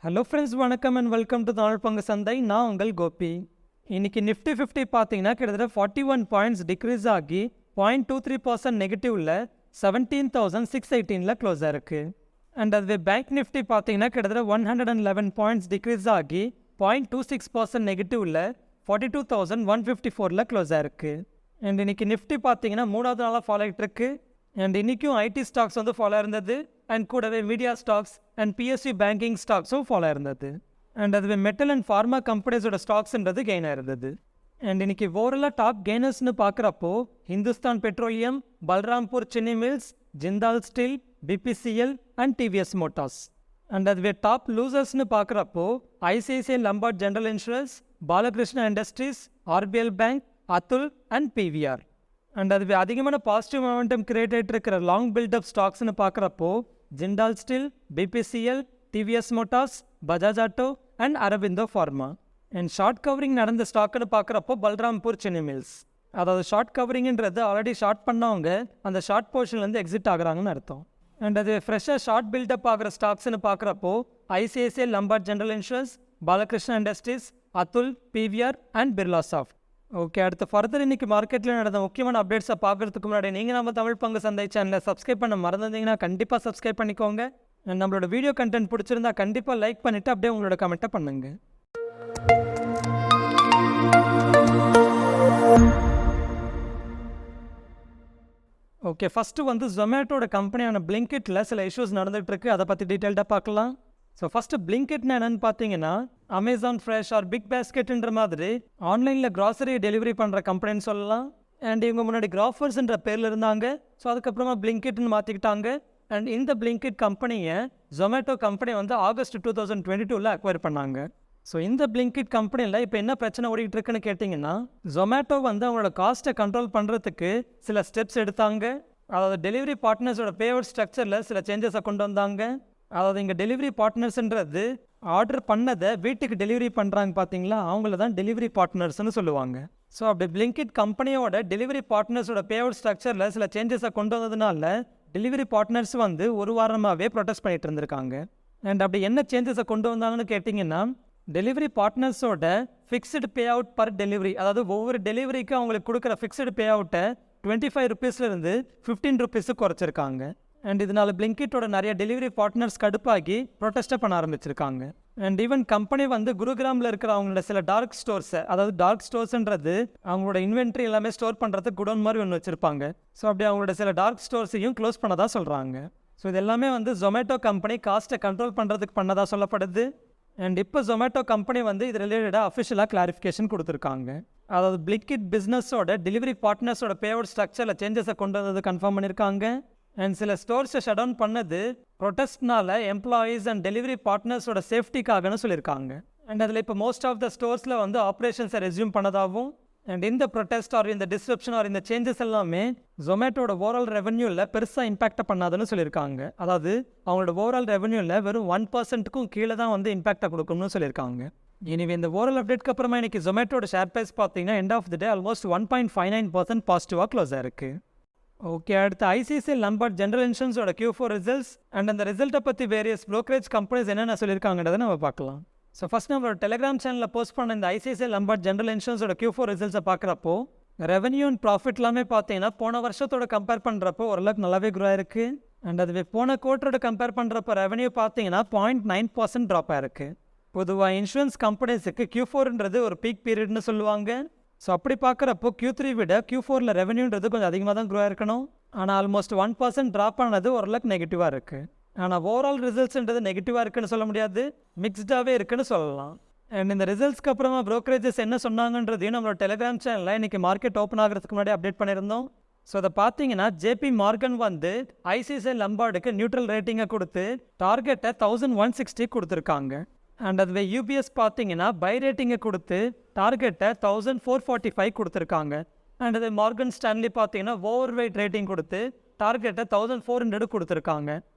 Hello friends, வணக்கம் and welcome to tamilpangusandhai. நான் உங்கள் கோபி. இன்னைக்கு நிஃப்டி 50 பார்த்தீங்கன்னா கிட்டத்தட்ட 41 பாயிண்ட்ஸ் டிக்ரீஸ் ஆகி 0.23% நெகட்டிவ்ல 17,618ல் க்ளோஸ் ஆயிருக்கு. அண்ட் அதுவே பேங்க் நிஃப்டி பார்த்தீங்கன்னா கிட்டத்தட்ட 111 பாயிண்ட்ஸ் டிக்ரீஸ் ஆகி 0.26% நெகட்டிவ்ல 42,154ல் க்ளோஸ் ஆயிருக்கு. அண்ட் இன்னைக்கு நிஃப்டி பார்த்தீங்கன்னா மூணாவது நாளாக ஃபாலோ ஆகிட்டு இருக்கு. அண்ட் இன்றைக்கும் ஐடி ஸ்டாக்ஸ் வந்து ஃபாலோ இருந்தது. அண்ட் கூடவே media stocks and PSU banking ஸ்டாக்ஸும் ஃபாலோ இருந்தது. அண்ட் அதுவே மெட்டல் அண்ட் ஃபார்மா கம்பெனிஸோட ஸ்டாக்ஸ்ன்றது கெயின் ஆயிருந்தது. அண்ட் இன்னைக்கு ஓவரலாக டாப் கெய்னர்ஸ்னு பார்க்குறப்போ Hindustan petroleum, Balrampur Chini mills, Jindal steel, BPCL and TVS Motors. And அதுவே டாப் லூசர்ஸ்னு பார்க்குறப்போ ICICI Lombard general insurance, Balakrishna industries, RBL bank, Atul and PVR. And அதுவே அதிகமான பாசிட்டிவ் மொமெண்டம் கிரியேட் ஆகிட்டு இருக்கிற லாங் பில்டப் ஸ்டாக்ஸ்னு பார்க்குறப்போ Jindal steel, BPCL, TVS Motors, Bajaj auto and Aurobindo pharma. And short covering நடந்த ஸ்டாக்குன்னு பார்க்குறப்போ Balrampur Chini mills. அதாவது ஷார்ட் கவரிங்ன்றது ஆல்ரெடி ஷார்ட் பண்ணவங்க அந்த ஷார்ட் போர்ஷன்லேருந்து எக்ஸிட் ஆகுறாங்கன்னு அர்த்தம். அண்ட் அது ஃப்ரெஷ்ஷாக ஷார்ட் பில்டப் ஆகிற ஸ்டாக்ஸ்னு பார்க்குறப்போ ICICI Lombard general insurance, Balakrishna industries, Atul, PVR and Birla soft. Okay, அடுத்து ஃபர்தர் இன்னைக்கு மார்க்கெட்டில் நடந்த முக்கியமான அப்டேட்ஸை பார்க்குறதுக்கு முன்னாடி நீங்கள் நம்ம தமிழ் பங்கு சந்தை சேனலை சப்ஸ்கிரைப் பண்ண மறந்துருந்தீங்கன்னா கண்டிப்பாக சப்ஸ்கிரைப் பண்ணிக்கோங்க. நம்மளோட வீடியோ கண்டென்ட் பிடிச்சிருந்தா கண்டிப்பாக லைக் பண்ணிவிட்டு அப்படியே உங்களோட கமெண்ட்டை பண்ணுங்க. ஓகே, ஃபஸ்ட்டு வந்து ஜொமேட்டோட கம்பெனியான பிளிங்கிட்டில் சில இஷ்யூஸ் நடந்துகிட்ருக்கு. அதை பற்றி டீட்டெயில்டாக பார்க்கலாம். ஸோ ஃபஸ்ட்டு பிளிங்கிட்னா என்னென்னு பார்த்தீங்கன்னா அமேசான் ஃப்ரெஷ் ஆர் பிக் பேஸ்கெட்ன்ற மாதிரி ஆன்லைனில் க்ராசரி டெலிவரி பண்ணுற கம்பெனின்னு சொல்லலாம். அண்ட் இவங்க முன்னாடி கிராஃபர்ஸ்ன்ற பேரில் இருந்தாங்க. ஸோ அதுக்கப்புறமா பிளிங்கிட்னு மாற்றிக்கிட்டாங்க. அண்ட் இந்த பிளிங்கிட் கம்பெனியை ஜொமேட்டோ கம்பெனி வந்து ஆகஸ்ட் 2022 அக்வயர் பண்ணாங்க. ஸோ இந்த பிளிங்கிட் கம்பெனியில் இப்போ என்ன பிரச்சனை ஓடிக்கிட்டு இருக்குன்னு கேட்டிங்கன்னா ஜொமேட்டோ வந்து அவங்களோட காஸ்ட்டை கண்ட்ரோல் பண்ணுறதுக்கு சில ஸ்டெப்ஸ் எடுத்தாங்க. அதாவது டெலிவரி பார்ட்னர்ஸோட பேஅவுட் ஸ்ட்ரக்சரில் சில சேஞ்சஸை கொண்டு வந்தாங்க. அதாவது இங்கே டெலிவரி பார்ட்னர்ஸ்ன்றது ஆர்டர் பண்ணதை வீட்டுக்கு டெலிவரி பண்ணுறாங்க பார்த்தீங்களா, அவங்கள தான் டெலிவரி பார்ட்னர்ஸ்னு சொல்லுவாங்க. ஸோ அப்படி பிளிங்கிட் கம்பெனியோட டெலிவரி பார்ட்னர்ஸோட பேஅவுட் ஸ்ட்ரக்சரில் சில சேஞ்சஸை கொண்டு வந்ததுனால டெலிவரி பார்ட்னர்ஸ் வந்து ஒரு வாரமாகவே ப்ரொடெஸ்ட் பண்ணிட்டு இருந்திருக்காங்க. அண்ட் அப்படி என்ன சேஞ்சஸை கொண்டு வந்தாங்கன்னு கேட்டிங்கன்னா delivery பார்ட்னர்ஸோட fixed payout per delivery, அதாவது ஒவ்வொரு டெலிவரிக்கு அவங்களுக்கு கொடுக்குற ஃபிக்ஸ்டு பேஅவுட்டை 25 ருபீஸ்லேருந்து 15 ருபீஸுக்கு குறைச்சிருக்காங்க. அண்ட் இதனால் பிளிங்கிட்டோட நிறைய டெலிவரி பார்ட்னர்ஸ் கடுப்பாகி ப்ரொடெஸ்ட்டை பண்ண ஆரம்பிச்சிருக்காங்க. அண்ட் ஈவன் கம்பெனி வந்து குருகிராமில் இருக்கிற அவங்களோட சில டார்க் ஸ்டோர்ஸை, அதாவது டார்க் ஸ்டோர்ஸ்ன்றது அவங்களோட இன்வென்ட்ரி எல்லாமே ஸ்டோர் பண்ணுறதுக்கு குடோன் மாதிரி ஒன்று வச்சுருப்பாங்க. ஸோ அப்படி அவங்களோட சில டார்க் ஸ்டோர்ஸையும் க்ளோஸ் பண்ணதா சொல்கிறாங்க. ஸோ இது எல்லாமே வந்து ஜொமேட்டோ கம்பெனி காஸ்ட்டை கண்ட்ரோல் பண்ணுறதுக்கு பண்ணதா சொல்லப்படுது. அண்ட் இப்போ ஜொமேட்டோ கம்பெனி வந்து இது ரிலேட்டடாக அஃபிஷியலாக கிளாரிஃபிகேஷன் கொடுத்துருக்காங்க. அதாவது பிளிங்கிட் பிஸ்னஸோட டெலிவரி பார்ட்னர்ஸோட பேஅவுட் ஸ்ட்ரக்சரில் சேஞ்சஸை கொண்டு வந்தது கன்ஃபார்ம் பண்ணியிருக்காங்க. அண்ட் சில ஸ்டோர்ஸை ஷட் டவுன் பண்ணது ப்ரொடெஸ்ட்னால எம்ப்ளாயீஸ் அண்ட் டெலிவரி பார்ட்னர்ஸோட சேஃப்டிக்காகனு சொல்லியிருக்காங்க. அண்ட் அதில் இப்போ மோஸ்ட் ஆஃப் த ஸ்டோர்ஸில் வந்து ஆப்ரேஷன்ஸை ரெஸ்யூம் பண்ணதாகவும் அண்ட் இந்த ப்ரொடெஸ்ட் ஆர் இந்த டிஸ்ரப்ஷன் ஆர் இந்த சேஞ்சஸ் எல்லாமே ஜொமேட்டோட ஓவரால் ரெவன்யூவில் பெருசாக இம்பாக்டை பண்ணாதுன்னு சொல்லியிருக்காங்க. அதாவது அவங்களோட ஓவரால் ரெவன்யூவில் வெறும் 1%க்கும் கீழே தான் வந்து இம்பாக்டை கொடுக்கணும்னு சொல்லியிருக்காங்க. இனிவே இந்த ஓவரால் அப்டேட்க்கு அப்புறமா இன்னைக்கு ஜொமேட்டோட ஷேர் ப்ரைஸ் பார்த்தீங்கன்னா end of the day almost 1.59% பாசிட்டிவாக க்ளோஸ் ஆயிருக்கு. ஓகே, அடுத்து ஐசிஐசிஐ லம்பார்ட் ஜெனரல் இன்சூரன்ஸோட Q4 ரிசல்ட்ஸ் அண்ட் அந்த ரிசல்ட்டை பற்றி வேரியஸ் ப்ரோக்கரேஜ் கம்பெனிஸ் என்னென்ன சொல்லியிருக்காங்கன்றதை நம்ம பார்க்கலாம். ஸோ ஃபஸ்ட் நம்மளோட டெலிகிராம் சேனலில் போஸ்ட் பண்ண இந்த ஐசிஐசிஐ லம்பார்ட் ஜெனரல் இன்சூரன்ஸோட Q4 ரிசல்ட்ஸை பார்க்குறப்போ ரெவன்யூ அண்ட் ப்ராஃபிட் எல்லாமே பார்த்தீங்கன்னா போன வருஷத்தோட கம்பேர் பண்ணுறப்போ ஓரளவுக்கு நல்லாவே க்ரோ ஆயிருக்கு. அண்ட் அதுவே போன குவார்ட்டரோட கம்பேர் பண்ணுறப்போ ரெவன்யூ பார்த்தீங்கன்னா 0.9% ட்ராப் ஆயிருக்கு. பொதுவாக இன்சூரன்ஸ் கம்பெனிஸுக்கு Q4ன்றது ஒரு பீக் பீரியட்னு சொல்லுவாங்க. ஸோ அப்படி பார்க்குறப்போ Q3 விட Q4ல் ரெவன்யூன்றது கொஞ்சம் அதிகமாக தான் க்ரோ ஆயிருக்கணும். ஆனால் ஆல்மோஸ்ட் 1% ட்ராப் ஆனது ஓரளவுக்கு நெகட்டிவாக இருக்குது. ஆனால் ஓவரால் ரிசல்ட்ஸ்ன்றது நெகட்டிவாக இருக்குன்னு சொல்ல முடியாது, மிக்ஸ்டாகவே இருக்குன்னு சொல்லலாம். அண்ட் இந்த ரிசல்ட்ஸ்க்கு அப்புறமா ப்ரோக்கரேஜஸ் என்ன சொன்னாங்கன்றதையும் நம்மளோட டெலிகிராம் சேனலில் இன்றைக்கி மார்க்கெட் ஓப்பன் ஆகிறதுக்கு முன்னாடி அப்டேட் பண்ணியிருந்தோம். ஸோ அதை பார்த்தீங்கன்னா ஜேபி மார்கன் வந்து ஐசிஐசிஐ லம்பார்டுக்கு நியூட்ரல் ரேட்டிங்கை கொடுத்து டார்கெட்டை 1160 கொடுத்துருக்காங்க. அண்ட் அதுவே யூபிஎஸ் பார்த்தீங்கன்னா பை ரேட்டிங்கை கொடுத்து டார்கெட்டை 1445 கொடுத்துருக்காங்க. அண்ட் அது மார்கன் ஸ்டான்லி பார்த்தீங்கன்னா ஓவர் வெயிட் ரேட்டிங் கொடுத்து டார்கெட்டை 1400 கொடுத்துருக்காங்க.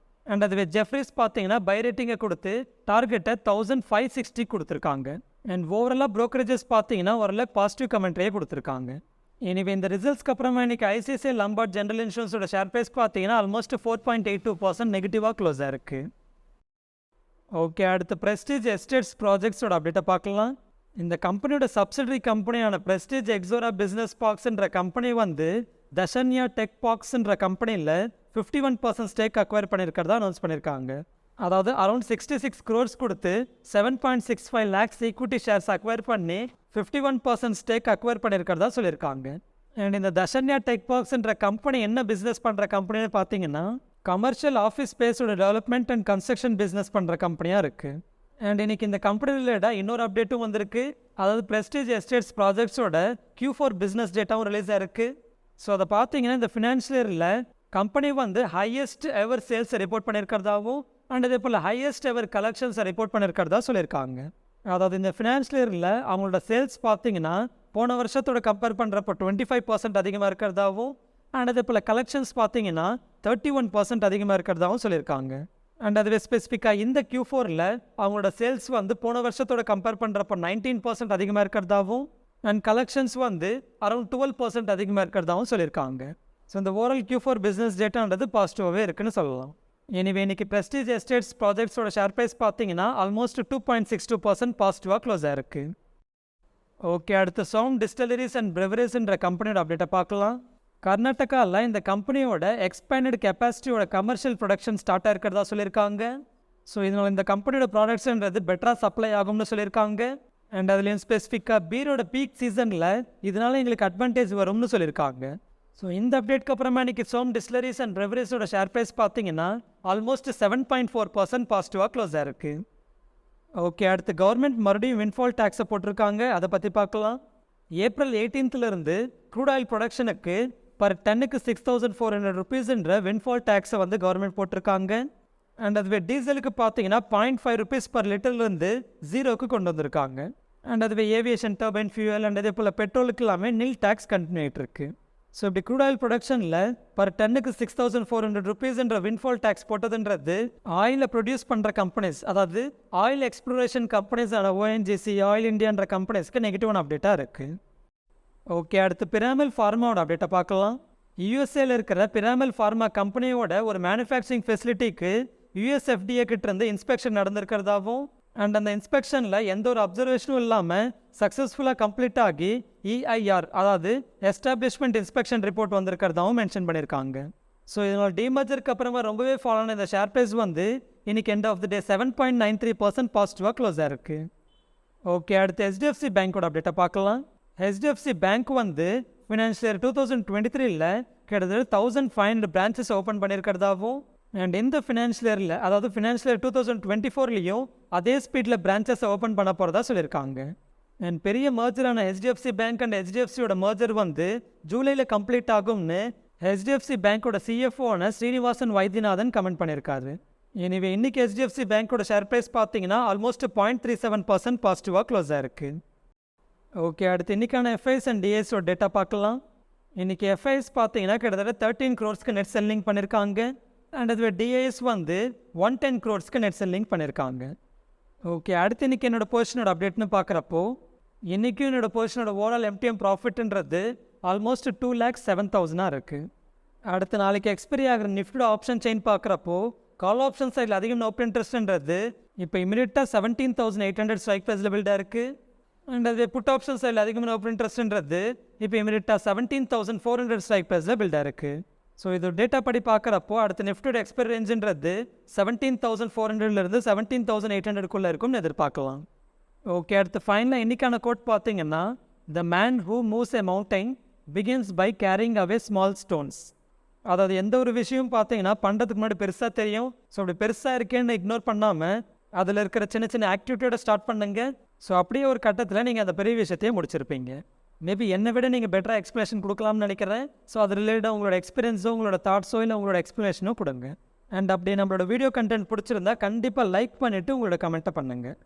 அண்ட் அதுவே ஜெஃப்ரிஸ் பார்த்தீங்கன்னா பை ரேட்டிங்கை கொடுத்து டார்கெட்டை 1560 கொடுத்துருக்காங்க. அண்ட் ஓவராலாக ப்ரோக்கரேஜஸ் பார்த்தீங்கன்னா ஓரளவுக்கு பாசிட்டிவ் கமெண்ட்ரியே கொடுத்துருக்காங்க. இனிவே இந்த ரிசல்ட்ஸ்க்கு அப்புறமா இன்னைக்கு ஐசிஐசிஐ லம்பார்ட் ஜெனரல் இன்சூரன்ஸோட ஷேர் ப்ரைஸ் பார்த்தீங்கன்னா ஆல்மோஸ்ட் 4.82% நெகட்டிவாக க்ளோஸ் ஆயிருக்கு. ஓகே, அடுத்து ப்ரெஸ்டீஜ் எஸ்டேட்ஸ் ப்ராஜெக்ட்ஸோட அப்டேட்டை பார்க்கலாம். இந்த கம்பெனியோட சப்சிடரி கம்பெனியான ப்ரெஸ்டீஜ் எக்ஸோரா பிஸ்னஸ் பார்க்ஸ்ன்ற கம்பெனி வந்து தஷன்யா டெக் பார்க்ஸ்ன்ற கம்பெனியில் 51% ஸ்டேக் அக்வயர் பண்ணியிருக்கிறதா அனௌன்ஸ் பண்ணியிருக்காங்க. அதாவது அரௌண்ட் 66 crores கொடுத்து 7.65 lakhs ஈக்விட்டி ஷேர்ஸ் அக்வயர் பண்ணி 51% ஸ்டேக் அக்வயர் பண்ணியிருக்கிறதா சொல்லியிருக்காங்க. அண்ட் இந்த தஷன்யா டெக் பார்க்ஸ்ன்ற கம்பெனி என்ன பிஸ்னஸ் பண்ணுற கம்பெனின்னு பார்த்தீங்கன்னா கமர்ஷியல் ஆஃபீஸ் ஸ்பேஸோட டெவலப்மெண்ட் அண்ட் கன்ஸ்ட்ரக்ஷன் பிஸ்னஸ் பண்ணுற கம்பெனியாக இருக்குது. அண்ட் இன்னைக்கு இந்த கம்பெனி ரிலேட்டாக இன்னொரு அப்டேட்டும் வந்திருக்கு. அதாவது ப்ரெஸ்டீஜ் எஸ்டேட்ஸ் ப்ராஜெக்ட்ஸோட Q4 பிஸ்னஸ் டேட்டாவும் ரிலீஸ் ஆயிருக்கு. ஸோ அதை பார்த்தீங்கன்னா இந்த ஃபினான்ஷியல் இயரில் கம்பெனி வந்து ஹையஸ்ட் எவர் சேல்ஸை ரிப்போர்ட் பண்ணியிருக்கிறதாவும் அண்ட் அதே போல் ஹையஸ்ட் எவர் கலெக்ஷன்ஸை ரிப்போர்ட் பண்ணியிருக்கிறதா சொல்லியிருக்காங்க. அதாவது இந்த ஃபினான்ஷியல் இயரில் அவங்களோட சேல்ஸ் பார்த்தீங்கன்னா போன வருஷத்தோட கம்பேர் பண்ணுறப்போ 25% அதிகமாக இருக்கிறதாவும் அண்ட் அதே போல் கலெக்ஷன்ஸ் பார்த்தீங்கன்னா 31% அதிகமாக இருக்கிறதாவும் சொல்லியிருக்காங்க. அண்ட் அதுவே ஸ்பெசிஃபிக்காக இந்த Q4ல் அவங்களோட சேல்ஸ் வந்து போன வருஷத்தோட கம்பேர் பண்ணுறப்போ 19% அதிகமாக இருக்கிறதாவும் அண்ட் கலெக்ஷன்ஸ் வந்து அரௌண்ட் 12% அதிகமாக இருக்கிறதாவும் சொல்லியிருக்காங்க. ஸோ இந்த ஓவரால் Q4 பிஸ்னஸ் டேட்டான்றது பாசிட்டிவாகவே இருக்குன்னு சொல்லலாம். எனிவே இன்னைக்கு ப்ரெஸ்டீஜ் எஸ்டேட்ஸ் ப்ராஜெக்ட்ஸோட ஷேர் ப்ரைஸ் பார்த்தீங்கன்னா ஆல்மோஸ்ட் 2.62% பாசிட்டிவாக க்ளோஸ் ஆயிருக்கு. ஓகே, அடுத்து சவுண்ட் டிஸ்டிலரிஸ் அண்ட் பிரெவரேஜ்ன்ற கம்பெனியோட அப்டேட்டை பார்க்கலாம். கர்நாடகாவில் இந்த கம்பெனியோட எக்ஸ்பேண்டட் கெப்பாசிட்டியோட கமர்ஷியல் ப்ரொடக்ஷன் ஸ்டார்ட் ஆகிருக்கிறதா சொல்லியிருக்காங்க. ஸோ இதனால் இந்த கம்பெனியோட ப்ராடக்ட்ஸ்ன்றது பெட்டராக சப்ளை ஆகும்னு சொல்லியிருக்காங்க. அண்ட் அதுலேயும் ஸ்பெசிஃபிக்காக பீரோட பீக் சீசனில் இதனால் எங்களுக்கு அட்வான்டேஜ் வரும்னு சொல்லியிருக்காங்க. ஸோ இந்த அப்டேட்க்கு அப்புறமா இன்றைக்கி சோம் டிஸ்டிலரிஸ் அண்ட் பிரெவரேஜோட ஷேர் ப்ரைஸ் பார்த்தீங்கன்னா ஆல்மோஸ்ட் 7.4% பாசிட்டிவாக க்ளோஸ் ஆயிருக்கு. ஓகே, அடுத்து கவர்மெண்ட் மறுபடியும் விண்ட்ஃபால் டேக்ஸை போட்டிருக்காங்க. அதை பற்றி பார்க்கலாம். April 18th க்ரூட் ஆயில் ப்ரொடக்ஷனுக்கு பர் டன்னுக்கு 6,400 rupeesன்ற விண்ட்ஃபால் டேக்ஸை வந்து கவர்மெண்ட் போட்டிருக்காங்க. அண்ட் அதுவே டீசலுக்கு பார்த்தீங்கன்னா 0.5 rupees per literலேருந்து 0க்கு கொண்டு வந்திருக்காங்க. அண்ட் அதுவே ஏவியேஷன் டர்பைன் ஃபியூவல் அண்ட் அதே போல் பெட்ரோலுக்கு எல்லாமே நில் டேக்ஸ் கண்டினியூ ஆகிட்டு இருக்கு. ஸோ இப்படி க்ரூட் ஆயில் ப்ரொடக்ஷனில் பர் டன்னுக்கு 6,400 rupeesன்ற விண்ட்ஃபால் டேக்ஸ் போட்டதுன்றது ஆயிலை ப்ரொடியூஸ் பண்ணுற கம்பெனிஸ், அதாவது ஆயில் எக்ஸ்ப்ளோரேஷன் கம்பெனிஸான ONGC ஆயில் இந்தியான்ற கம்பெனிஸ்க்கு நெகட்டிவான அப்டேட்டாக இருக்குது. ஓகே, அடுத்து பிராமல் ஃபார்மாவோட அப்டேட்டை பார்க்கலாம். யூஎஸ்ஏல இருக்கிற பிராமல் ஃபார்மா கம்பெனியோட ஒரு மேனுஃபேக்சரிங் ஃபெசிலிட்டிக்கு US FDA கிட்டேருந்து இன்ஸ்பெக்ஷன் நடந்திருக்கிறதாவும் அண்ட் அந்த இன்ஸ்பெக்ஷனில் எந்த ஒரு அப்சர்வேஷனும் இல்லாமல் சக்ஸஸ்ஃபுல்லாக கம்ப்ளீட் ஆகி EIR அதாவது எஸ்டாப்ளிஷ்மெண்ட் இன்ஸ்பெக்ஷன் ரிப்போர்ட் வந்திருக்கிறதாவும் மென்ஷன் பண்ணியிருக்காங்க. ஸோ இதனால் டிமர்ஜருக்கு அப்புறமா ரொம்பவே ஃபால் ஆன இந்த ஷேர் ப்ரைஸ் வந்து இன்னைக்கு எண்ட் ஆஃப் த டே 7.93% பாசிட்டிவாக க்ளோஸ் ஆயிருக்கு. ஓகே, அடுத்து HDFC பேங்கோட அப்டேட்டை பார்க்கலாம். HDFC பேங்க் வந்து ஃபினான்ஷியல் இயர் 2023ல் கிட்டத்தட்ட 1,500 பிரான்ச்சஸ் ஓப்பன் பண்ணியிருக்கிறதாவும் அண்ட் இந்த ஃபினான்ஷியல் இயரில் அதாவது ஃபினான்ஷியல் இயர் 2024லையும் அதே ஸ்பீடில் பிரான்ச்சஸை ஓப்பன் பண்ண போகிறதா சொல்லியிருக்காங்க. அண்ட் பெரிய மர்ஜரான HDFC பேங்க் அண்ட் HDFCயோட மர்ஜர் வந்து ஜூலையில் கம்ப்ளீட் ஆகும்னு HDFC பேங்கோட CFO ஸ்ரீனிவாசன் வைத்தியநாதன் கமெண்ட் பண்ணியிருக்காரு. எனிவே இன்னைக்கு HDFC பேங்கோட ஷேர் ப்ரைஸ் பார்த்தீங்கன்னா ஆல்மோஸ்ட் 0.37% பாசிட்டிவாக க்ளோஸ் ஆயிருக்கு. ஓகே, அடுத்து இன்றைக்கான FIs அண்ட் DISஓட டேட்டா பார்க்கலாம். இன்றைக்கி FIs பார்த்தீங்கன்னா கிட்டத்தட்ட 13 crores நெட் செல்லிங் பண்ணியிருக்காங்க. அண்ட் அதுவே DIS வந்து 110 crores நெட் செல்லிங் பண்ணியிருக்காங்க. ஓகே, அடுத்து இன்றைக்கி என்னோடய பொசிஷனோட அப்டேட்னு பார்க்குறப்போ இன்றைக்கும் என்னோடய பொசிஷனோட ஓவரால் MTM ப்ராஃபிட்ன்றது ஆல்மோஸ்ட் 2,07,000 இருக்குது. அடுத்து நாளைக்கு எக்ஸ்பைரி ஆகிற நிஃப்டியோட ஆப்ஷன் செயின் பார்க்குறப்போ கால் ஆப்ஷன் சைடில் அதிகம் ஓப்பன் இன்ட்ரெஸ்ட்ன்றது இப்போ இமீடியட்டாக 17,800 ஸ்ட்ரைக் ப்ரைஸில் பில்டாக இருக்குது. அண்ட் அது புட் ஆப்ஷன் சைடில் அதிகமான ஓப்பன் இன்ட்ரெஸ்ட்ன்றது இப்போ இமீடியட்டாக 17,400 ஸ்ட்ரைக் ப்ரைஸில் பில்டாக இருக்குது. ஸோ இது டேட்டா படி பார்க்குறப்போ அடுத்த நிஃப்டியோட எக்ஸ்பைரி ரேஞ்சுன்றது 17,400லேருந்து 17,800க்குள்ளே இருக்கும்னு எதிர்பார்க்கலாம். ஓகே, அடுத்து ஃபைனலாக இன்றைக்கான கோட் பார்த்தீங்கன்னா the man who moves a mountain begins by carrying away small stones. அதாவது எந்த ஒரு விஷயம் பார்த்தீங்கன்னா பண்ணுறதுக்கு முன்னாடி பெருசாக தெரியும். ஸோ அப்படி பெருசாக இருக்கேன்னு இக்னோர் பண்ணாமல் அதில் இருக்கிற சின்ன சின்ன ஆக்டிவிட்டியோட ஸ்டார்ட் பண்ணுங்க. ஸோ அப்படியே ஒரு கட்டத்தில் நீங்கள் அந்த பெரிய விஷயத்தையே முடிச்சிருப்பீங்க. மேபி என்னை விட நீங்கள் பெட்டராக எக்ஸ்ப்ளனேஷன் கொடுக்கலாம்னு நினைக்கிறேன். ஸோ அது ரிலேட்டடாக உங்களோட எக்ஸ்பீரியன்ஸோ உங்களோட தாட்ஸோ இல்லை உங்களோட எக்ஸ்ப்ளனேஷனோ கொடுங்க. அண்ட் அப்படியே நம்மளோட வீடியோ கண்டென்ட் பிடிச்சிருந்தா கண்டிப்பாக லைக் பண்ணிவிட்டு உங்களோட கமெண்ட்டை பண்ணுங்கள்.